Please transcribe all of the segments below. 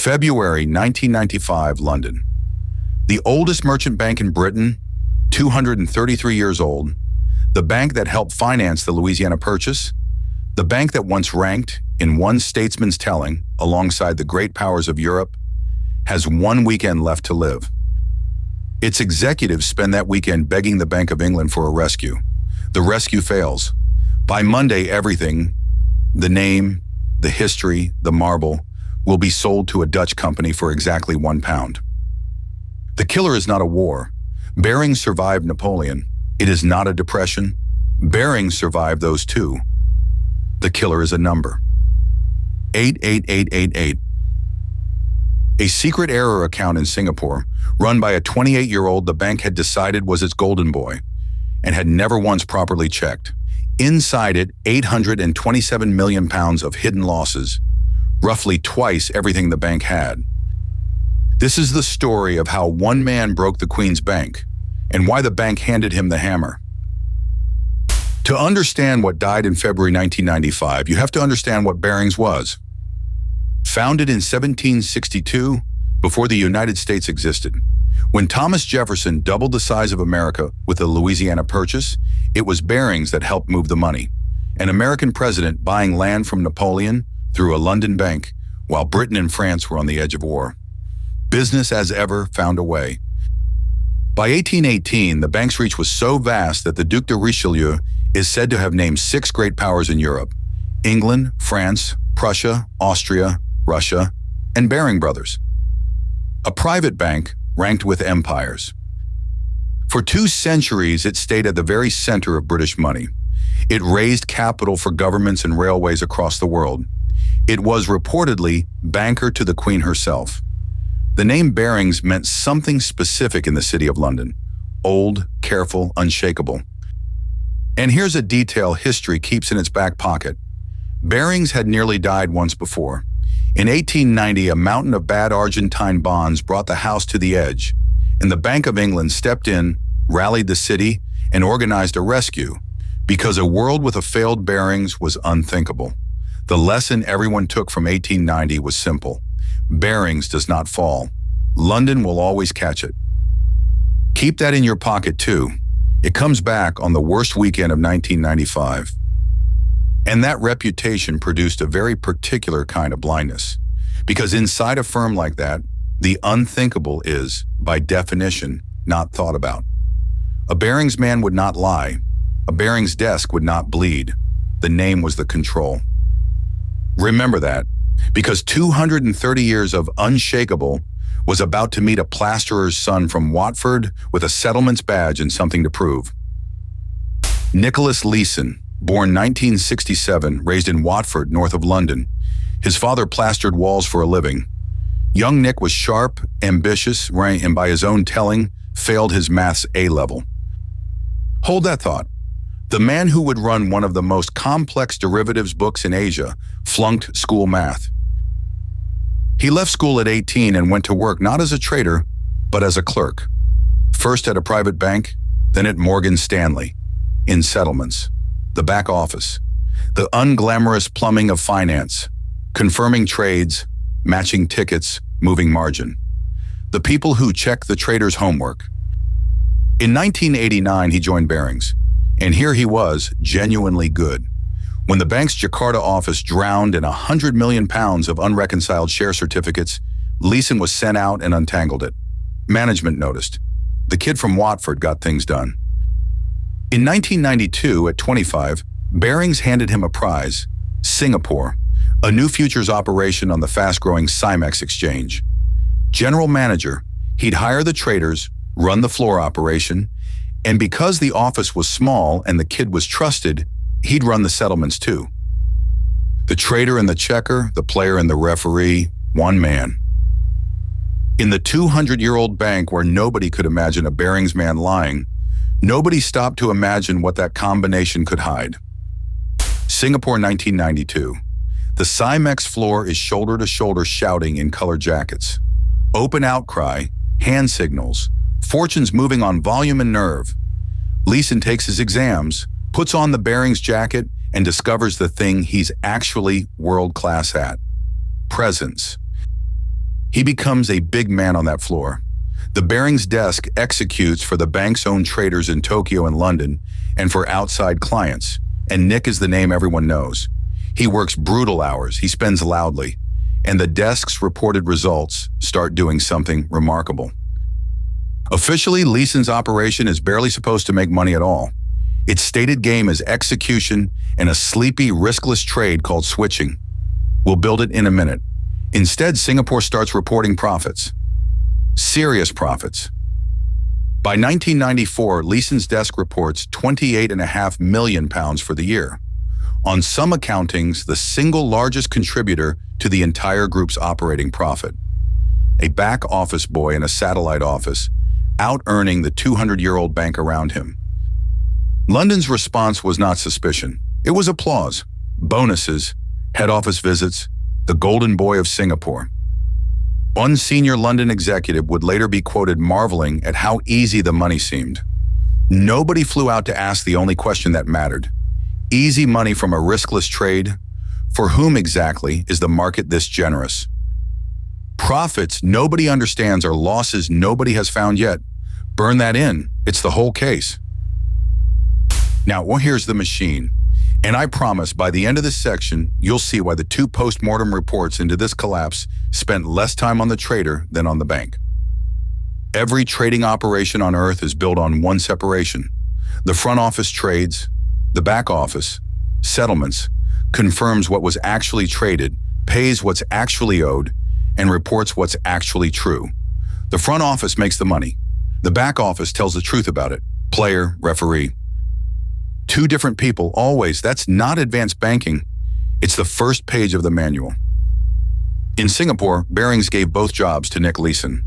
February 1995, London. The oldest merchant bank in Britain, 233 years old, the bank that helped finance the Louisiana Purchase, the bank that once ranked, in one statesman's telling, alongside the great powers of Europe, has one weekend left to live. Its executives spend that weekend begging the Bank of England for a rescue. The rescue fails. By Monday, everything, the name, the history, the marble, will be sold to a Dutch company for exactly £1. The killer is not a war. Barings survived Napoleon. It is not a depression. Barings survived those too. The killer is a number. 88888. A secret error account in Singapore, run by a 28-year-old the bank had decided was its golden boy, and had never once properly checked. Inside it, £827 million of hidden losses, roughly twice everything the bank had. This is the story of how one man broke the Queen's Bank, and why the bank handed him the hammer. To understand what died in February 1995, you have to understand what Barings was. Founded in 1762, before the United States existed, when Thomas Jefferson doubled the size of America with the Louisiana Purchase, it was Barings that helped move the money. An American president buying land from Napoleon through a London bank, while Britain and France were on the edge of war. Business as ever found a way. By 1818, the bank's reach was so vast that the Duc de Richelieu is said to have named 6 great powers in Europe: England, France, Prussia, Austria, Russia, and Baring Brothers. A private bank ranked with empires. For 2 centuries, it stayed at the very center of British money. It raised capital for governments and railways across the world. It was reportedly banker to the Queen herself. The name Barings meant something specific in the City of London: old, careful, unshakable. And here's a detail history keeps in its back pocket. Barings had nearly died once before. In 1890, a mountain of bad Argentine bonds brought the house to the edge, and the Bank of England stepped in, rallied the city, and organized a rescue, because a world with a failed Barings was unthinkable. The lesson everyone took from 1890 was simple: Barings does not fall. London will always catch it. Keep that in your pocket too. It comes back on the worst weekend of 1995. And that reputation produced a very particular kind of blindness. Because inside a firm like that, the unthinkable is, by definition, not thought about. A Barings man would not lie. A Barings desk would not bleed. The name was the control. Remember that, because 230 years of unshakable was about to meet a plasterer's son from Watford with a settlement's badge and something to prove. Nick Leeson, born 1967, raised in Watford, north of London. His father plastered walls for a living. Young Nick was sharp, ambitious, and by his own telling, failed his maths A-level. Hold that thought. The man who would run one of the most complex derivatives books in Asia flunked school math. He left school at 18 and went to work not as a trader, but as a clerk. First at a private bank, then at Morgan Stanley, in settlements, the back office, the unglamorous plumbing of finance, confirming trades, matching tickets, moving margin. The people who check the trader's homework. In 1989, he joined Barings, and here he was, genuinely good. When the bank's Jakarta office drowned in £100 million of unreconciled share certificates, Leeson was sent out and untangled it. Management noticed. The kid from Watford got things done. In 1992, at 25, Barings handed him a prize: Singapore, a new futures operation on the fast-growing Simex exchange. General manager, he'd hire the traders, run the floor operation, and because the office was small and the kid was trusted, he'd run the settlements too. The trader and the checker, the player and the referee, one man. In the 200-year-old bank where nobody could imagine a Barings man lying, nobody stopped to imagine what that combination could hide. Singapore, 1992. The Simex floor is shoulder to shoulder shouting in colored jackets. Open outcry, hand signals, fortunes moving on volume and nerve. Leeson takes his exams, puts on the Barings jacket, and discovers the thing he's actually world-class at: presence. He becomes a big man on that floor. The Barings desk executes for the bank's own traders in Tokyo and London and for outside clients, and Nick is the name everyone knows. He works brutal hours, he spends loudly, and the desk's reported results start doing something remarkable. Officially, Leeson's operation is barely supposed to make money at all. Its stated game is execution and a sleepy, riskless trade called switching. We'll build it in a minute. Instead, Singapore starts reporting profits. Serious profits. By 1994, Leeson's desk reports £28.5 million for the year. On some accountings, the single largest contributor to the entire group's operating profit. A back office boy in a satellite office, out-earning the 200-year-old bank around him. London's response was not suspicion. It was applause, bonuses, head office visits, the golden boy of Singapore. One senior London executive would later be quoted marveling at how easy the money seemed. Nobody flew out to ask the only question that mattered. Easy money from a riskless trade? For whom exactly is the market this generous? Profits nobody understands are losses nobody has found yet. Burn that in. It's the whole case. Now, well, here's the machine. And I promise by the end of this section, you'll see why the two post-mortem reports into this collapse spent less time on the trader than on the bank. Every trading operation on Earth is built on one separation. The front office trades, the back office, settlements, confirms what was actually traded, pays what's actually owed, and reports what's actually true. The front office makes the money. The back office tells the truth about it. Player, referee. Two different people, always. That's not advanced banking. It's the first page of the manual. In Singapore, Barings gave both jobs to Nick Leeson.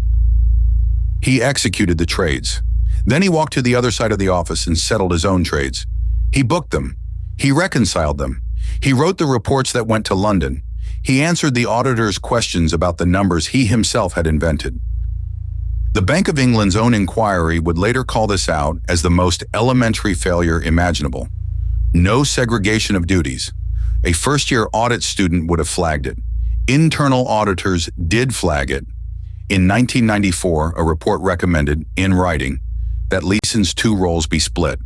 He executed the trades. Then he walked to the other side of the office and settled his own trades. He booked them. He reconciled them. He wrote the reports that went to London. He answered the auditor's questions about the numbers he himself had invented. The Bank of England's own inquiry would later call this out as the most elementary failure imaginable. No segregation of duties. A first-year audit student would have flagged it. Internal auditors did flag it. In 1994, a report recommended, in writing, that Leeson's two roles be split.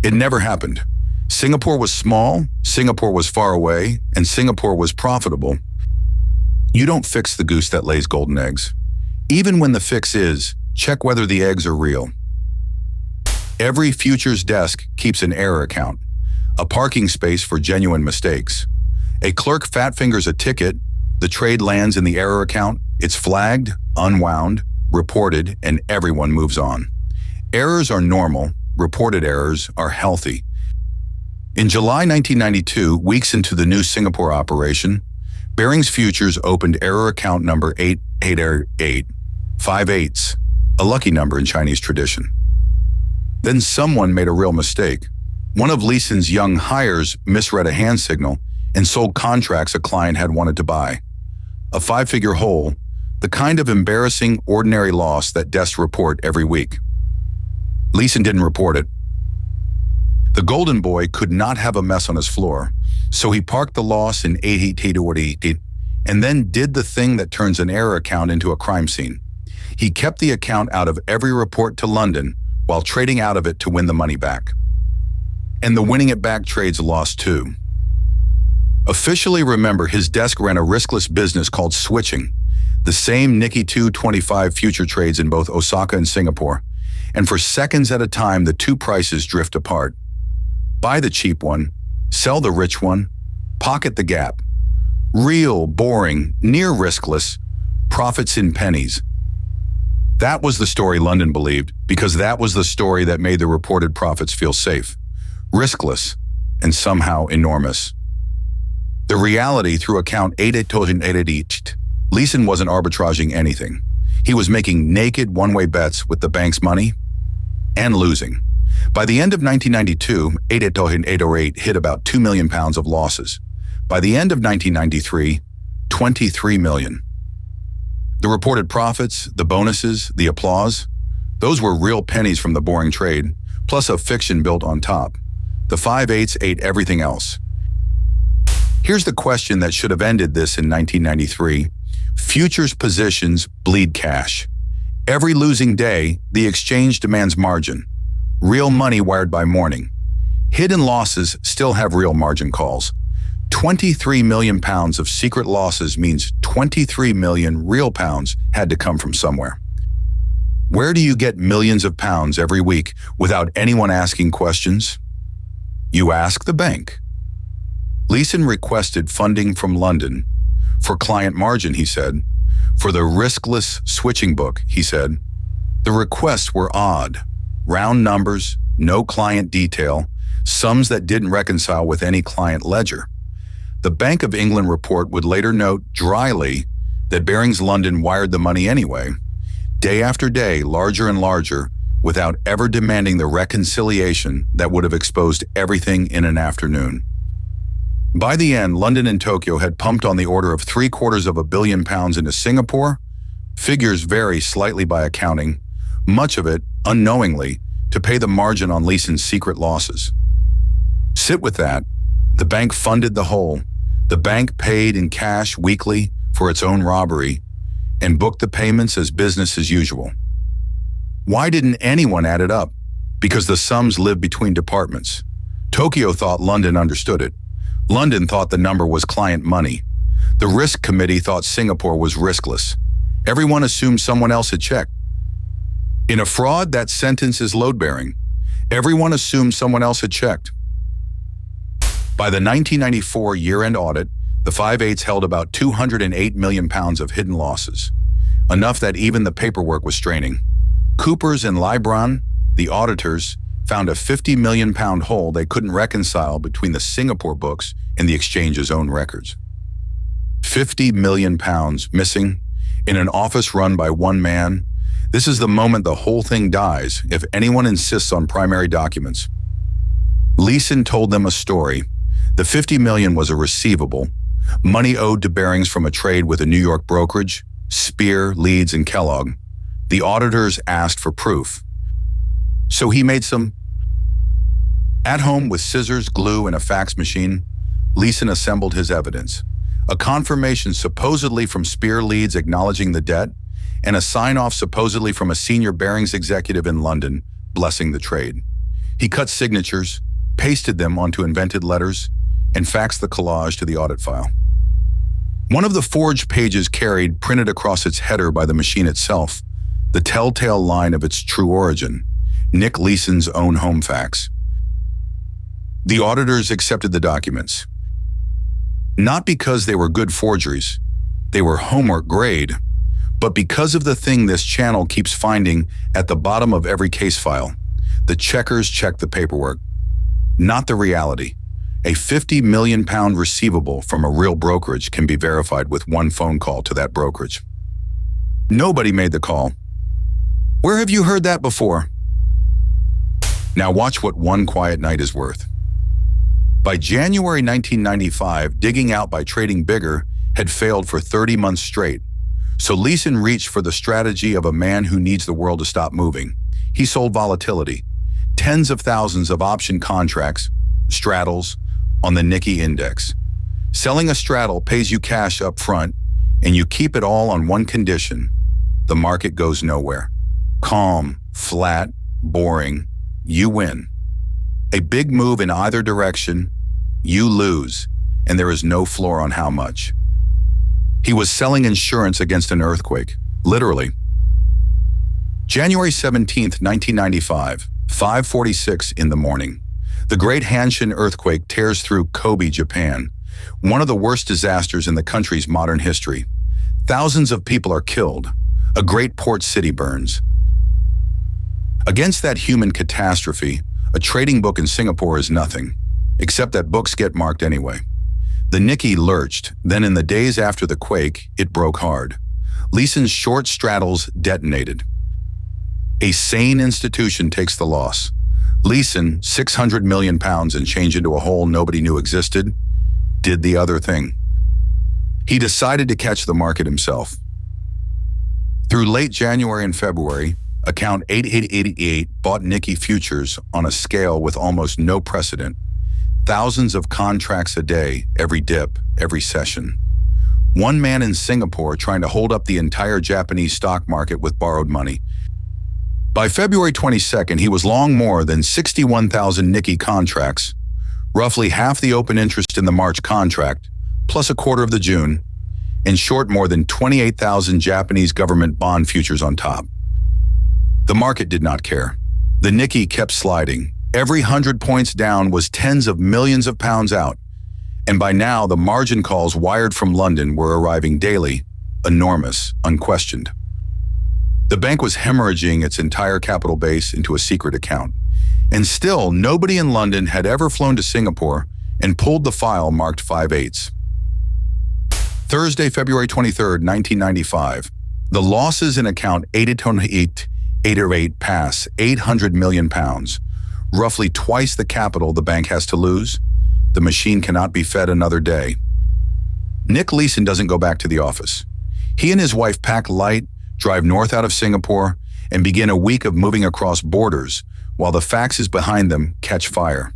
It never happened. Singapore was small, Singapore was far away, and Singapore was profitable. You don't fix the goose that lays golden eggs. Even when the fix is, check whether the eggs are real. Every futures desk keeps an error account, a parking space for genuine mistakes. A clerk fat fingers a ticket, the trade lands in the error account, it's flagged, unwound, reported, and everyone moves on. Errors are normal, reported errors are healthy. In July 1992, weeks into the new Singapore operation, Barings Futures opened error account number 8888, 5/8, a lucky number in Chinese tradition. Then someone made a real mistake. One of Leeson's young hires misread a hand signal and sold contracts a client had wanted to buy. A five-figure hole, the kind of embarrassing, ordinary loss that desks report every week. Leeson didn't report it. The golden boy could not have a mess on his floor, so he parked the loss in 8888 and then did the thing that turns an error account into a crime scene. He kept the account out of every report to London while trading out of it to win the money back. And the winning it back trades lost too. Officially, remember, his desk ran a riskless business called switching, the same Nikkei 225 future trades in both Osaka and Singapore, and for seconds at a time the two prices drift apart. Buy the cheap one, sell the rich one, pocket the gap. Real, boring, near riskless, profits in pennies. That was the story London believed, because that was the story that made the reported profits feel safe, riskless, and somehow enormous. The reality through account 8888, Leeson wasn't arbitraging anything. He was making naked one-way bets with the bank's money and losing. By the end of 1992, 8888 hit about £2 million of losses. By the end of 1993, 23 million. The reported profits, the bonuses, the applause, those were real pennies from the boring trade, plus a fiction built on top. The 5/8 ate everything else. Here's the question that should have ended this in 1993. Futures positions bleed cash. Every losing day, the exchange demands margin. Real money wired by morning. Hidden losses still have real margin calls. 23 million pounds of secret losses means 23 million real pounds had to come from somewhere. Where do you get millions of pounds every week without anyone asking questions? You ask the bank. Leeson requested funding from London. For client margin, he said. For the riskless switching book, he said. The requests were odd. Round numbers, no client detail, sums that didn't reconcile with any client ledger. The Bank of England report would later note dryly that Barings London wired the money anyway, day after day, larger and larger, without ever demanding the reconciliation that would have exposed everything in an afternoon. By the end, London and Tokyo had pumped on the order of £750 million into Singapore. Figures vary slightly by accounting, much of it, unknowingly, to pay the margin on Leeson's secret losses. Sit with that. The bank funded the whole. The bank paid in cash weekly for its own robbery and booked the payments as business as usual. Why didn't anyone add it up? Because the sums lived between departments. Tokyo thought London understood it. London thought the number was client money. The risk committee thought Singapore was riskless. Everyone assumed someone else had checked. In a fraud, that sentence is load-bearing. Everyone assumed someone else had checked. By the 1994 year-end audit, the 5/8 held about 208 million pounds of hidden losses, enough that even the paperwork was straining. Coopers and Libran, the auditors, found a 50 million pound hole they couldn't reconcile between the Singapore books and the exchange's own records. 50 million pounds missing in an office run by one man. This is the moment the whole thing dies if anyone insists on primary documents. Leeson told them a story. The 50 million was a receivable, money owed to Barings from a trade with a New York brokerage, Spear, Leeds, and Kellogg. The auditors asked for proof. So he made some. At home with scissors, glue, and a fax machine, Leeson assembled his evidence. A confirmation supposedly from Spear Leeds acknowledging the debt, and a sign-off supposedly from a senior Barings executive in London blessing the trade. He cut signatures, pasted them onto invented letters, and faxed the collage to the audit file. One of the forged pages carried, printed across its header by the machine itself, the telltale line of its true origin, Nick Leeson's own home fax. The auditors accepted the documents. Not because they were good forgeries, they were homework grade, but because of the thing this channel keeps finding at the bottom of every case file. The checkers check the paperwork, not the reality. A 50 million pound receivable from a real brokerage can be verified with one phone call to that brokerage. Nobody made the call. Where have you heard that before? Now watch what one quiet night is worth. By January 1995, digging out by trading bigger had failed for 30 months straight. So Leeson reached for the strategy of a man who needs the world to stop moving. He sold volatility, tens of thousands of option contracts, straddles, on the Nikkei index. Selling a straddle pays you cash up front, and you keep it all on one condition: the market goes nowhere. Calm, flat, boring, you win. A big move in either direction, you lose, and there is no floor on how much. He was selling insurance against an earthquake, literally. January 17th, 1995, 5:46 in the morning. The Great Hanshin earthquake tears through Kobe, Japan, one of the worst disasters in the country's modern history. Thousands of people are killed. A great port city burns. Against that human catastrophe, a trading book in Singapore is nothing, except that books get marked anyway. The Nikkei lurched, then in the days after the quake, it broke hard. Leeson's short straddles detonated. A sane institution takes the loss. Leeson, 600 million pounds and change into a hole nobody knew existed, did the other thing. He decided to catch the market himself. Through late January and February, account 8888 bought Nikkei futures on a scale with almost no precedent. Thousands of contracts a day, every dip, every session. One man in Singapore trying to hold up the entire Japanese stock market with borrowed money. By February 22nd, he was long more than 61,000 Nikkei contracts, roughly half the open interest in the March contract, plus a quarter of the June. In short, more than 28,000 Japanese government bond futures on top. The market did not care. The Nikkei kept sliding. Every 100 points down was tens of millions of pounds out. And by now, the margin calls wired from London were arriving daily, enormous, unquestioned. The bank was hemorrhaging its entire capital base into a secret account. And still, nobody in London had ever flown to Singapore and pulled the file marked 5/8. Thursday, February 23, 1995. The losses in account 888 pass 800 million pounds, roughly twice the capital the bank has to lose. The machine cannot be fed another day. Nick Leeson doesn't go back to the office. He and his wife pack light, drive north out of Singapore, and begin a week of moving across borders while the faxes behind them catch fire.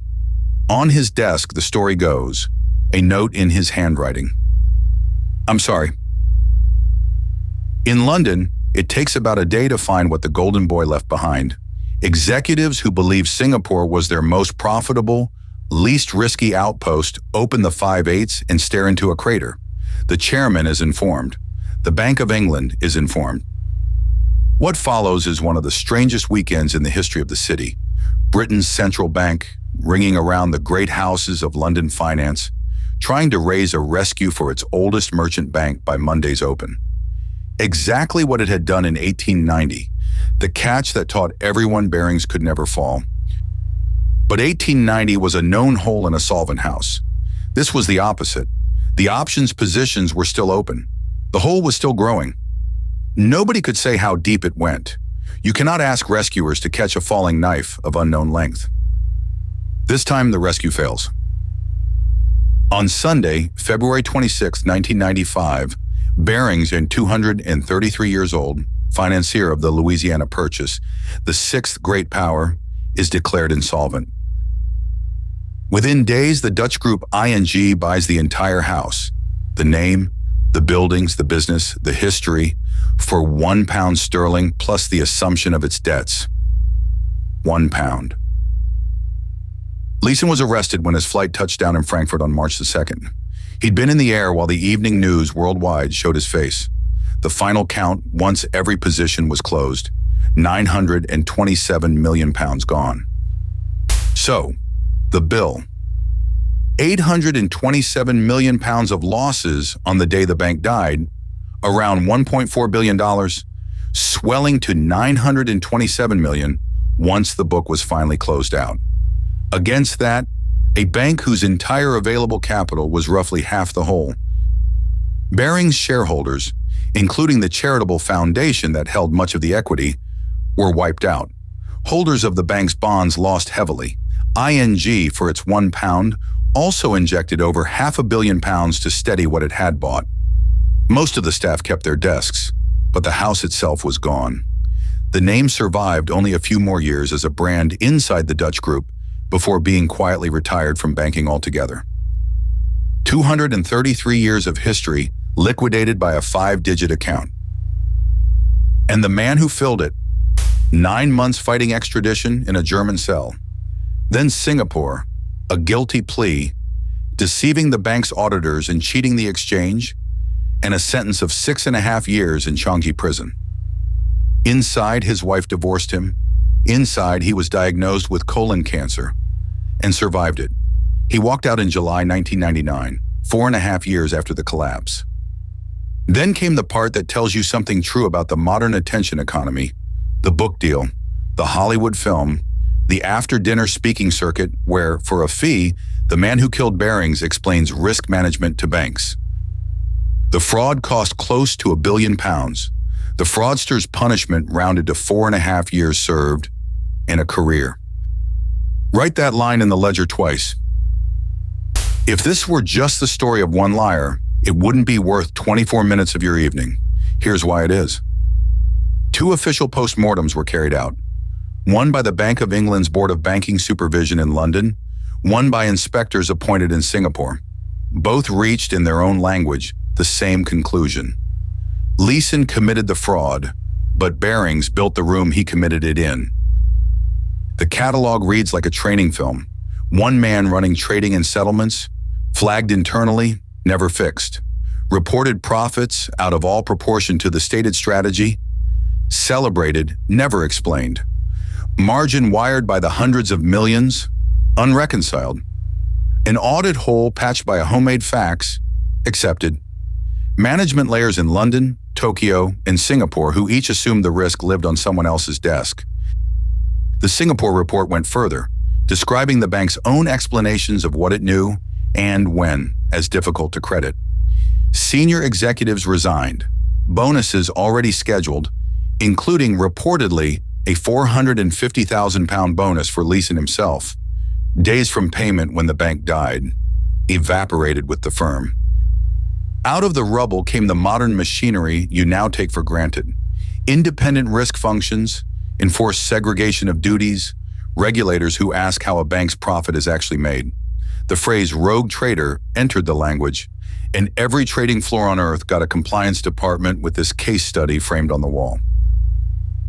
On his desk, the story goes, a note in his handwriting. I'm sorry. In London, it takes about a day to find what the golden boy left behind. Executives who believe Singapore was their most profitable, least risky outpost open the 5/8 and stare into a crater. The chairman is informed. The Bank of England is informed. What follows is one of the strangest weekends in the history of the city. Britain's central bank, ringing around the great houses of London finance, trying to raise a rescue for its oldest merchant bank by Monday's open. Exactly what it had done in 1890, the catch that taught everyone Barings could never fall. But 1890 was a known hole in a solvent house. This was the opposite. The options positions were still open. The hole was still growing. Nobody could say how deep it went. You cannot ask rescuers to catch a falling knife of unknown length. This time, the rescue fails. On Sunday, February 26, 1995, Barings, and 233 years old, financier of the Louisiana Purchase, the sixth great power, is declared insolvent. Within days, the Dutch group ING buys the entire house, the name, the buildings, the business, the history, for £1 sterling plus the assumption of its debts. £1. Leeson was arrested when his flight touched down in Frankfurt on March the 2nd. He'd been in the air while the evening news worldwide showed his face. The final count, once every position was closed, 927 million pounds gone. So, the bill. 827 million pounds of losses on the day the bank died, around $1.4 billion, swelling to 927 million once the book was finally closed out. Against that, a bank whose entire available capital was roughly half the whole. Barings shareholders, including the charitable foundation that held much of the equity, were wiped out. Holders of the bank's bonds lost heavily. ING, for its £1, also injected over £500 million to steady what it had bought. Most of the staff kept their desks, but the house itself was gone. The name survived only a few more years as a brand inside the Dutch group before being quietly retired from banking altogether. 233 years of history liquidated by a 5-digit account. And the man who filled it, 9 months fighting extradition in a German cell. Then Singapore, a guilty plea, deceiving the bank's auditors and cheating the exchange, and a sentence of 6.5 years in Changi prison. Inside, his wife divorced him. Inside, he was diagnosed with colon cancer and survived it. He walked out in July 1999, 4.5 years after the collapse. Then came the part that tells you something true about the modern attention economy, the book deal, the Hollywood film, the after-dinner speaking circuit where, for a fee, the man who killed Barings explains risk management to banks. The fraud cost close to £1 billion. The fraudster's punishment rounded to 4.5 years served and a career. Write that line in the ledger twice. If this were just the story of one liar, it wouldn't be worth 24 minutes of your evening. Here's why it is. 2 official postmortems were carried out. One by the Bank of England's Board of Banking Supervision in London, one by inspectors appointed in Singapore. Both reached, in their own language, the same conclusion. Leeson committed the fraud, but Barings built the room he committed it in. The catalog reads like a training film. One man running trading and settlements, flagged internally, never fixed. Reported profits out of all proportion to the stated strategy, celebrated, never explained. Margin wired by the hundreds of millions, unreconciled. An audit hole patched by a homemade fax, accepted. Management layers in London, Tokyo, and Singapore who each assumed the risk lived on someone else's desk. The Singapore report went further, describing the bank's own explanations of what it knew and when as difficult to credit. Senior executives resigned, bonuses already scheduled, including reportedly a £450,000 bonus for Leeson himself, days from payment when the bank died, evaporated with the firm. Out of the rubble came the modern machinery you now take for granted. Independent risk functions, enforced segregation of duties, regulators who ask how a bank's profit is actually made. The phrase rogue trader entered the language, and every trading floor on earth got a compliance department with this case study framed on the wall.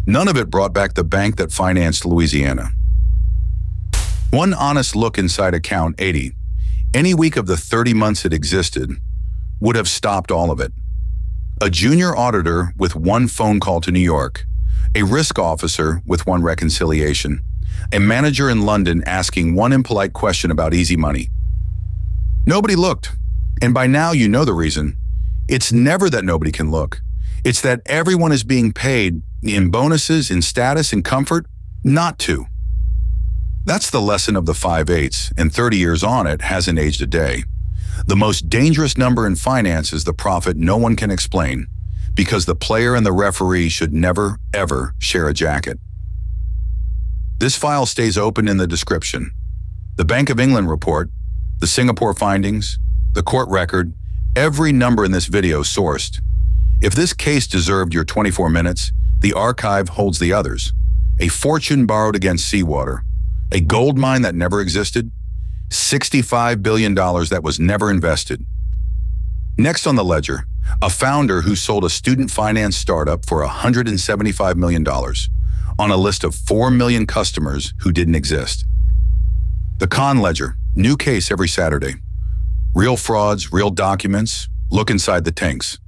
None of it brought back the bank that financed Louisiana. One honest look inside account 80, any week of the 30 months it existed, would have stopped all of it. A junior auditor with one phone call to New York, a risk officer with one reconciliation, a manager in London asking one impolite question about easy money. Nobody looked, and by now you know the reason. It's never that nobody can look. It's that everyone is being paid in bonuses, in status, in comfort, not to. That's the lesson of the 5/8, and 30 years on it hasn't aged a day. The most dangerous number in finance is the profit no one can explain, because the player and the referee should never, ever share a jacket. This file stays open in the description. The Bank of England report, the Singapore findings, the court record, every number in this video sourced. If this case deserved your 24 minutes, the archive holds the others. A fortune borrowed against seawater, a gold mine that never existed, $65 billion that was never invested. Next on the ledger, a founder who sold a student finance startup for $175 million on a list of 4 million customers who didn't exist. The con ledger, new case every Saturday. Real frauds, real documents, look inside the tanks.